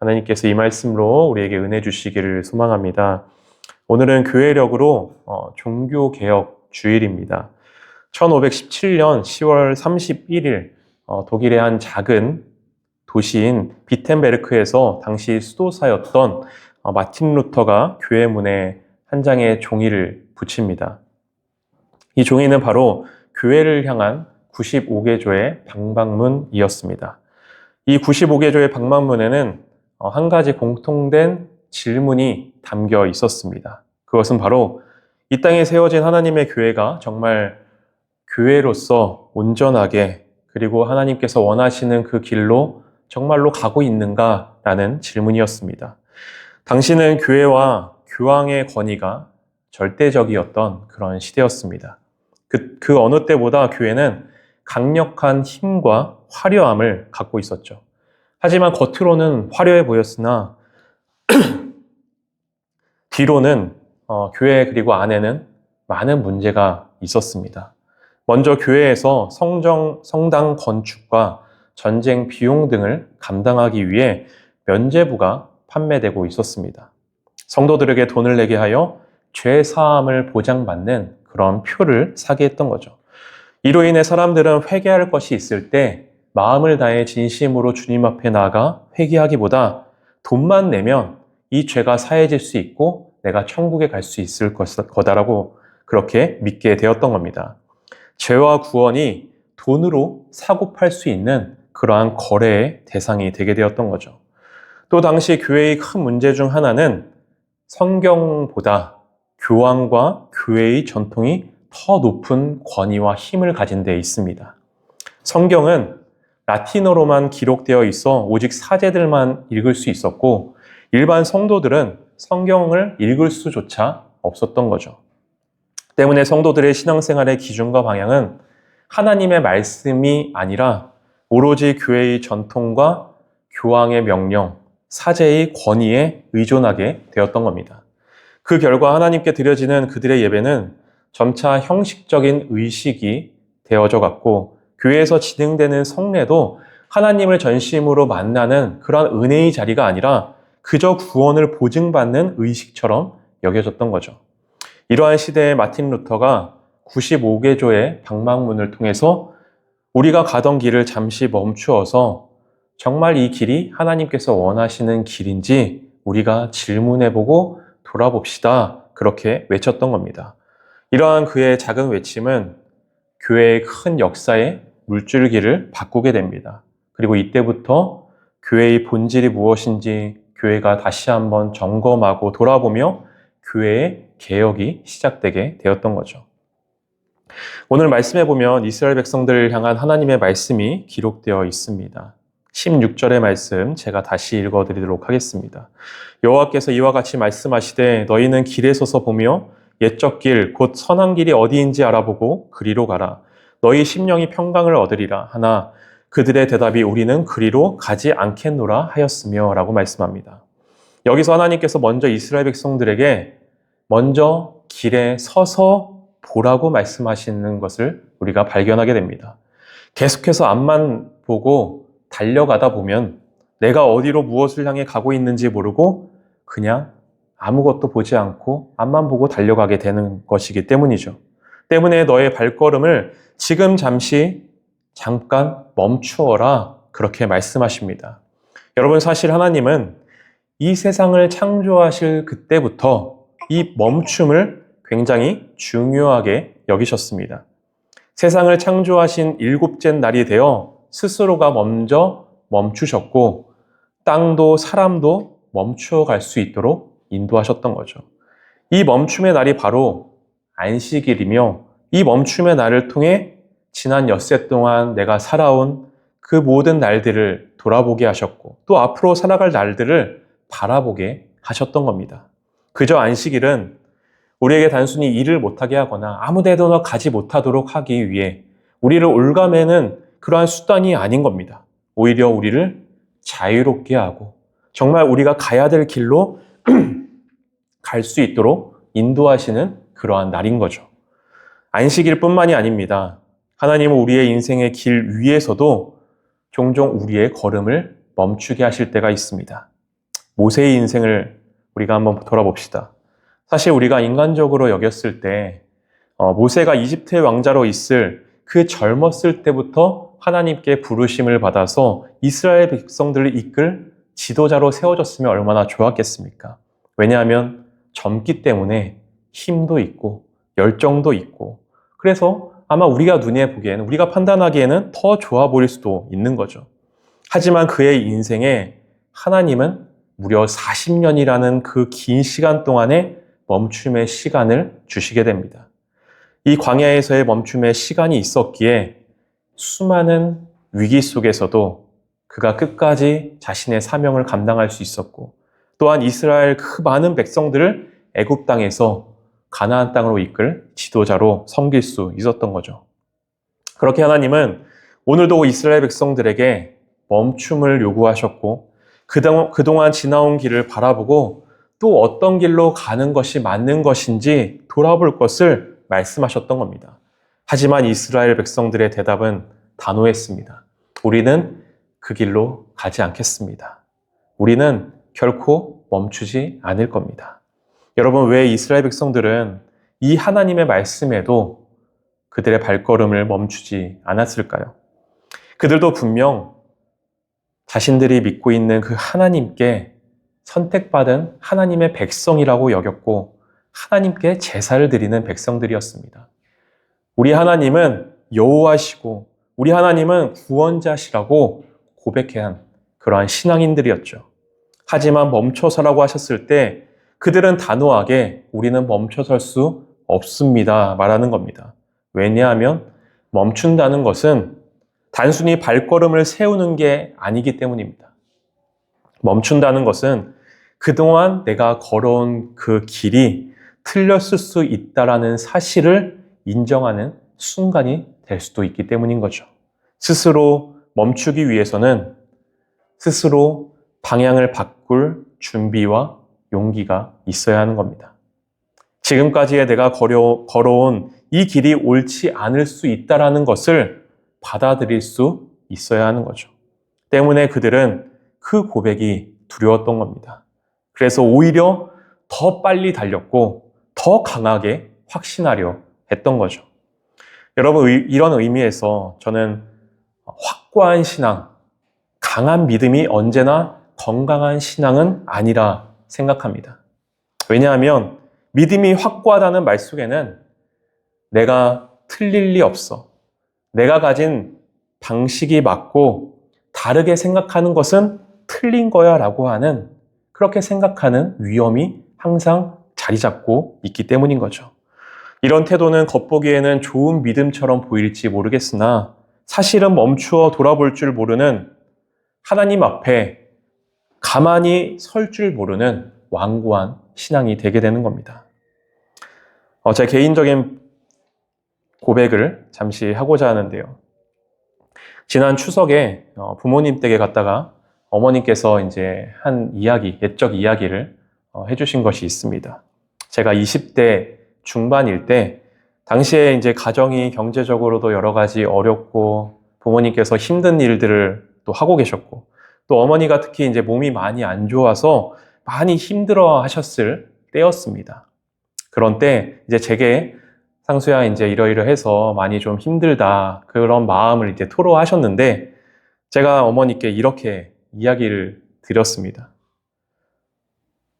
하나님께서 이 말씀으로 우리에게 은혜 주시기를 소망합니다. 오늘은 교회력으로 종교개혁 주일입니다. 1517년 10월 31일 독일의 한 작은 도시인 비텐베르크에서 당시 수도사였던 마틴 루터가 교회 문에 한 장의 종이를 붙입니다. 이 종이는 바로 교회를 향한 95개조의 방방문이었습니다. 이 95개조의 방방문에는 한 가지 공통된 질문이 담겨 있었습니다. 그것은 바로 이 땅에 세워진 하나님의 교회가 정말 교회로서 온전하게 그리고 하나님께서 원하시는 그 길로 정말로 가고 있는가라는 질문이었습니다. 당시는 교회와 교황의 권위가 절대적이었던 그런 시대였습니다. 그 어느 때보다 교회는 강력한 힘과 화려함을 갖고 있었죠. 하지만 겉으로는 화려해 보였으나 뒤로는 교회 그리고 안에는 많은 문제가 있었습니다. 먼저 교회에서 성당 건축과 전쟁 비용 등을 감당하기 위해 면죄부가 판매되고 있었습니다. 성도들에게 돈을 내게 하여 죄 사함을 보장받는 그런 표를 사게 했던 거죠. 이로 인해 사람들은 회개할 것이 있을 때 마음을 다해 진심으로 주님 앞에 나아가 회개하기보다 돈만 내면 이 죄가 사해질 수 있고 내가 천국에 갈 수 있을 거다라고 그렇게 믿게 되었던 겁니다. 죄와 구원이 돈으로 사고 팔 수 있는 그러한 거래의 대상이 되게 되었던 거죠. 또 당시 교회의 큰 문제 중 하나는 성경보다 교황과 교회의 전통이 더 높은 권위와 힘을 가진 데 있습니다. 성경은 라틴어로만 기록되어 있어 오직 사제들만 읽을 수 있었고 일반 성도들은 성경을 읽을 수조차 없었던 거죠. 때문에 성도들의 신앙생활의 기준과 방향은 하나님의 말씀이 아니라 오로지 교회의 전통과 교황의 명령, 사제의 권위에 의존하게 되었던 겁니다. 그 결과 하나님께 드려지는 그들의 예배는 점차 형식적인 의식이 되어져 갔고 교회에서 진행되는 성례도 하나님을 전심으로 만나는 그런 은혜의 자리가 아니라 그저 구원을 보증받는 의식처럼 여겨졌던 거죠. 이러한 시대에 마틴 루터가 95개조의 방망문을 통해서 우리가 가던 길을 잠시 멈추어서 정말 이 길이 하나님께서 원하시는 길인지 우리가 질문해보고 돌아봅시다. 그렇게 외쳤던 겁니다. 이러한 그의 작은 외침은 교회의 큰 역사의 물줄기를 바꾸게 됩니다. 그리고 이때부터 교회의 본질이 무엇인지 교회가 다시 한번 점검하고 돌아보며 교회의 개혁이 시작되게 되었던 거죠. 오늘 말씀해 보면 이스라엘 백성들을 향한 하나님의 말씀이 기록되어 있습니다. 16절의 말씀 제가 다시 읽어드리도록 하겠습니다. 여호와께서 이와 같이 말씀하시되 너희는 길에 서서 보며 옛적 길 곧 선한 길이 어디인지 알아보고 그리로 가라. 너희 심령이 평강을 얻으리라 하나 그들의 대답이 우리는 그리로 가지 않겠노라 하였으며 라고 말씀합니다. 여기서 하나님께서 먼저 이스라엘 백성들에게 먼저 길에 서서 보라고 말씀하시는 것을 우리가 발견하게 됩니다. 계속해서 앞만 보고 달려가다 보면 내가 어디로 무엇을 향해 가고 있는지 모르고 그냥 아무것도 보지 않고 앞만 보고 달려가게 되는 것이기 때문이죠. 때문에 너의 발걸음을 지금 잠깐 멈추어라 그렇게 말씀하십니다. 여러분 사실 하나님은 이 세상을 창조하실 그때부터 이 멈춤을 굉장히 중요하게 여기셨습니다. 세상을 창조하신 일곱째 날이 되어 스스로가 먼저 멈추셨고 땅도 사람도 멈추어 갈 수 있도록 인도하셨던 거죠. 이 멈춤의 날이 바로 안식일이며 이 멈춤의 날을 통해 지난 엿새 동안 내가 살아온 그 모든 날들을 돌아보게 하셨고 또 앞으로 살아갈 날들을 바라보게 하셨던 겁니다. 그저 안식일은 우리에게 단순히 일을 못하게 하거나 아무 데도 가지 못하도록 하기 위해 우리를 올가매는 그러한 수단이 아닌 겁니다. 오히려 우리를 자유롭게 하고 정말 우리가 가야 될 길로 갈 수 있도록 인도하시는 그러한 날인 거죠. 안식일뿐만이 아닙니다. 하나님은 우리의 인생의 길 위에서도 종종 우리의 걸음을 멈추게 하실 때가 있습니다. 모세의 인생을 우리가 한번 돌아봅시다. 사실 우리가 인간적으로 여겼을 때 모세가 이집트의 왕자로 있을 그 젊었을 때부터 하나님께 부르심을 받아서 이스라엘 백성들을 이끌 지도자로 세워졌으면 얼마나 좋았겠습니까? 왜냐하면 젊기 때문에 힘도 있고 열정도 있고, 그래서 아마 우리가 눈에 보기에는, 우리가 판단하기에는 더 좋아 보일 수도 있는 거죠. 하지만 그의 인생에 하나님은 무려 40년이라는 그 긴 시간 동안에 멈춤의 시간을 주시게 됩니다. 이 광야에서의 멈춤의 시간이 있었기에 수많은 위기 속에서도 그가 끝까지 자신의 사명을 감당할 수 있었고, 또한 이스라엘 그 많은 백성들을 애굽 땅에서 가나안 땅으로 이끌 지도자로 섬길 수 있었던 거죠. 그렇게 하나님은 오늘도 이스라엘 백성들에게 멈춤을 요구하셨고, 그동안 지나온 길을 바라보고 또 어떤 길로 가는 것이 맞는 것인지 돌아볼 것을 말씀하셨던 겁니다. 하지만 이스라엘 백성들의 대답은 단호했습니다. 우리는 그 길로 가지 않겠습니다. 우리는 결코 멈추지 않을 겁니다. 여러분, 왜 이스라엘 백성들은 이 하나님의 말씀에도 그들의 발걸음을 멈추지 않았을까요? 그들도 분명 자신들이 믿고 있는 그 하나님께 선택받은 하나님의 백성이라고 여겼고, 하나님께 제사를 드리는 백성들이었습니다. 우리 하나님은 여호와시고 우리 하나님은 구원자시라고 고백한 그러한 신앙인들이었죠. 하지만 멈춰서라고 하셨을 때 그들은 단호하게 우리는 멈춰설 수 없습니다 말하는 겁니다. 왜냐하면 멈춘다는 것은 단순히 발걸음을 세우는 게 아니기 때문입니다. 멈춘다는 것은 그동안 내가 걸어온 그 길이 틀렸을 수 있다라는 사실을 인정하는 순간이 될 수도 있기 때문인 거죠. 스스로 멈추기 위해서는 스스로 방향을 바꿀 준비와 용기가 있어야 하는 겁니다. 지금까지의 내가 걸어온 이 길이 옳지 않을 수 있다라는 것을 받아들일 수 있어야 하는 거죠. 때문에 그들은 그 고백이 두려웠던 겁니다. 그래서 오히려 더 빨리 달렸고 더 강하게 확신하려 했던 거죠. 여러분, 이런 의미에서 저는 확고한 신앙, 강한 믿음이 언제나 건강한 신앙은 아니라 생각합니다. 왜냐하면 믿음이 확고하다는 말 속에는 내가 틀릴 리 없어, 내가 가진 방식이 맞고 다르게 생각하는 것은 틀린 거야 라고 하는, 그렇게 생각하는 위험이 항상 자리 잡고 있기 때문인 거죠. 이런 태도는 겉보기에는 좋은 믿음처럼 보일지 모르겠으나 사실은 멈추어 돌아볼 줄 모르는, 하나님 앞에 가만히 설 줄 모르는 완고한 신앙이 되게 되는 겁니다. 제 개인적인 고백을 잠시 하고자 하는데요. 지난 추석에 부모님 댁에 갔다가 어머님께서 이제 한 이야기, 옛적 이야기를 해주신 것이 있습니다. 제가 20대 중반일 때, 당시에 이제 가정이 경제적으로도 여러 가지 어렵고 부모님께서 힘든 일들을 또 하고 계셨고, 또 어머니가 특히 이제 몸이 많이 안 좋아서 많이 힘들어 하셨을 때였습니다. 그런 때 이제 제게 상수야 이제 이러이러해서 많이 좀 힘들다, 그런 마음을 이제 토로하셨는데, 제가 어머니께 이렇게 이야기를 드렸습니다.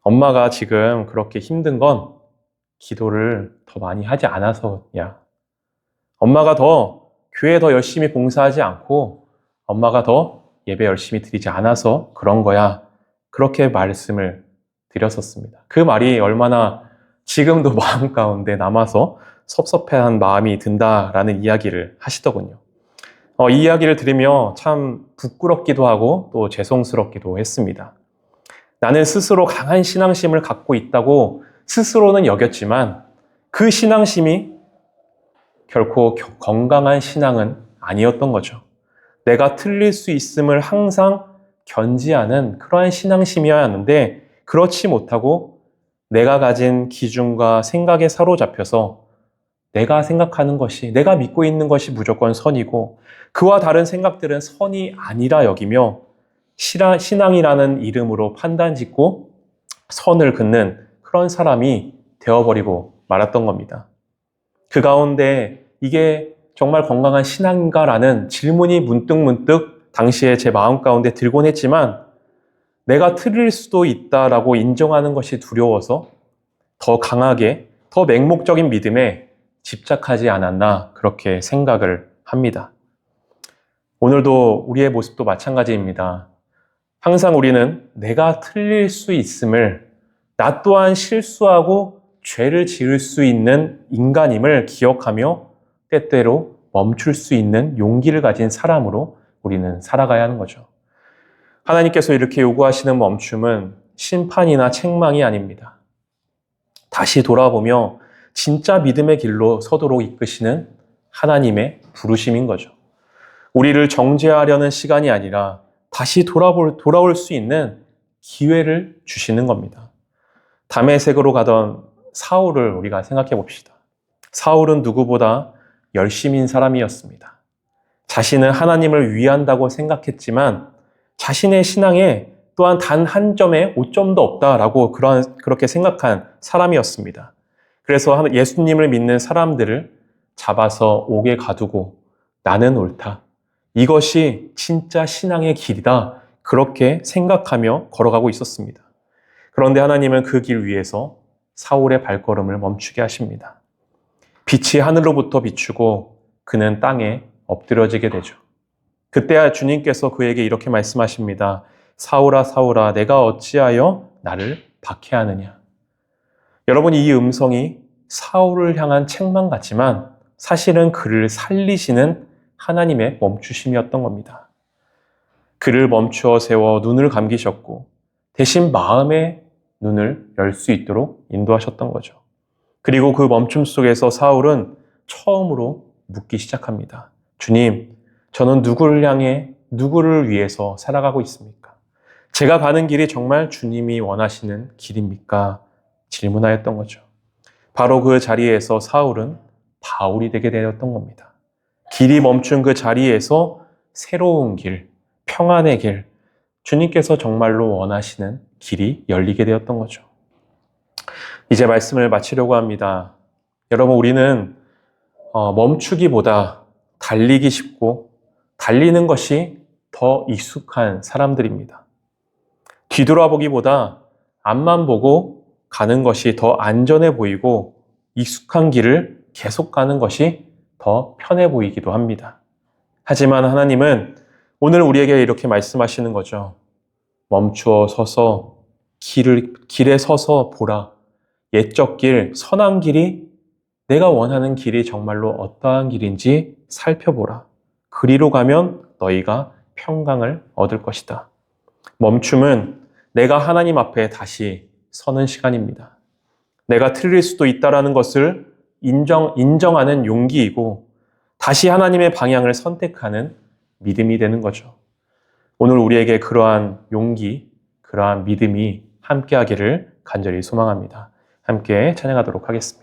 엄마가 지금 그렇게 힘든 건 기도를 더 많이 하지 않아서야. 엄마가 교회에 더 열심히 봉사하지 않고 엄마가 더 예배 열심히 드리지 않아서 그런 거야. 그렇게 말씀을 드렸었습니다. 그 말이 얼마나 지금도 마음 가운데 남아서 섭섭해한 마음이 든다라는 이야기를 하시더군요. 이 이야기를 들으며 참 부끄럽기도 하고 또 죄송스럽기도 했습니다. 나는 스스로 강한 신앙심을 갖고 있다고 스스로는 여겼지만 그 신앙심이 결코 건강한 신앙은 아니었던 거죠. 내가 틀릴 수 있음을 항상 견지하는 그러한 신앙심이어야 하는데, 그렇지 못하고 내가 가진 기준과 생각에 사로잡혀서 내가 생각하는 것이, 내가 믿고 있는 것이 무조건 선이고 그와 다른 생각들은 선이 아니라 여기며 신앙이라는 이름으로 판단 짓고 선을 긋는 그런 사람이 되어버리고 말았던 겁니다. 그 가운데 이게 정말 건강한 신앙인가라는 질문이 문득문득 당시에 제 마음 가운데 들곤 했지만 내가 틀릴 수도 있다라고 인정하는 것이 두려워서 더 강하게, 더 맹목적인 믿음에 집착하지 않았나 그렇게 생각을 합니다. 오늘도 우리의 모습도 마찬가지입니다. 항상 우리는 내가 틀릴 수 있음을, 나 또한 실수하고 죄를 지을 수 있는 인간임을 기억하며 때때로 멈출 수 있는 용기를 가진 사람으로 우리는 살아가야 하는 거죠. 하나님께서 이렇게 요구하시는 멈춤은 심판이나 책망이 아닙니다. 다시 돌아보며 진짜 믿음의 길로 서도록 이끄시는 하나님의 부르심인 거죠. 우리를 정죄하려는 시간이 아니라 다시 돌아올 수 있는 기회를 주시는 겁니다. 다메섹으로 가던 사울을 우리가 생각해 봅시다. 사울은 누구보다 열심인 사람이었습니다. 자신은 하나님을 위한다고 생각했지만 자신의 신앙에 또한 단 한 점의 오점도 없다라고 그렇게 생각한 사람이었습니다. 그래서 예수님을 믿는 사람들을 잡아서 옥에 가두고 나는 옳다. 이것이 진짜 신앙의 길이다. 그렇게 생각하며 걸어가고 있었습니다. 그런데 하나님은 그 길 위에서 사울의 발걸음을 멈추게 하십니다. 빛이 하늘로부터 비추고 그는 땅에 엎드려지게 되죠. 그때 주님께서 그에게 이렇게 말씀하십니다. 사울아 사울아 내가 어찌하여 나를 박해하느냐. 여러분, 이 음성이 사울을 향한 책망 같지만 사실은 그를 살리시는 하나님의 멈추심이었던 겁니다. 그를 멈추어 세워 눈을 감기셨고 대신 마음의 눈을 열 수 있도록 인도하셨던 거죠. 그리고 그 멈춤 속에서 사울은 처음으로 묻기 시작합니다. 주님, 저는 누구를 위해서 살아가고 있습니까? 제가 가는 길이 정말 주님이 원하시는 길입니까? 질문하였던 거죠. 바로 그 자리에서 사울은 바울이 되게 되었던 겁니다. 길이 멈춘 그 자리에서 새로운 길, 평안의 길, 주님께서 정말로 원하시는 길이 열리게 되었던 거죠. 이제 말씀을 마치려고 합니다. 여러분, 우리는 멈추기보다 달리기 쉽고 달리는 것이 더 익숙한 사람들입니다. 뒤돌아보기보다 앞만 보고 가는 것이 더 안전해 보이고 익숙한 길을 계속 가는 것이 더 편해 보이기도 합니다. 하지만 하나님은 오늘 우리에게 이렇게 말씀하시는 거죠. 멈추어 서서 길에 서서 보라. 옛적 길, 선한 길이 내가 원하는 길이 정말로 어떠한 길인지 살펴보라. 그리로 가면 너희가 평강을 얻을 것이다. 멈춤은 내가 하나님 앞에 다시 서는 시간입니다. 내가 틀릴 수도 있다는 것을 인정하는 용기이고 다시 하나님의 방향을 선택하는 믿음이 되는 거죠. 오늘 우리에게 그러한 용기, 그러한 믿음이 함께하기를 간절히 소망합니다. 함께 찬양하도록 하겠습니다.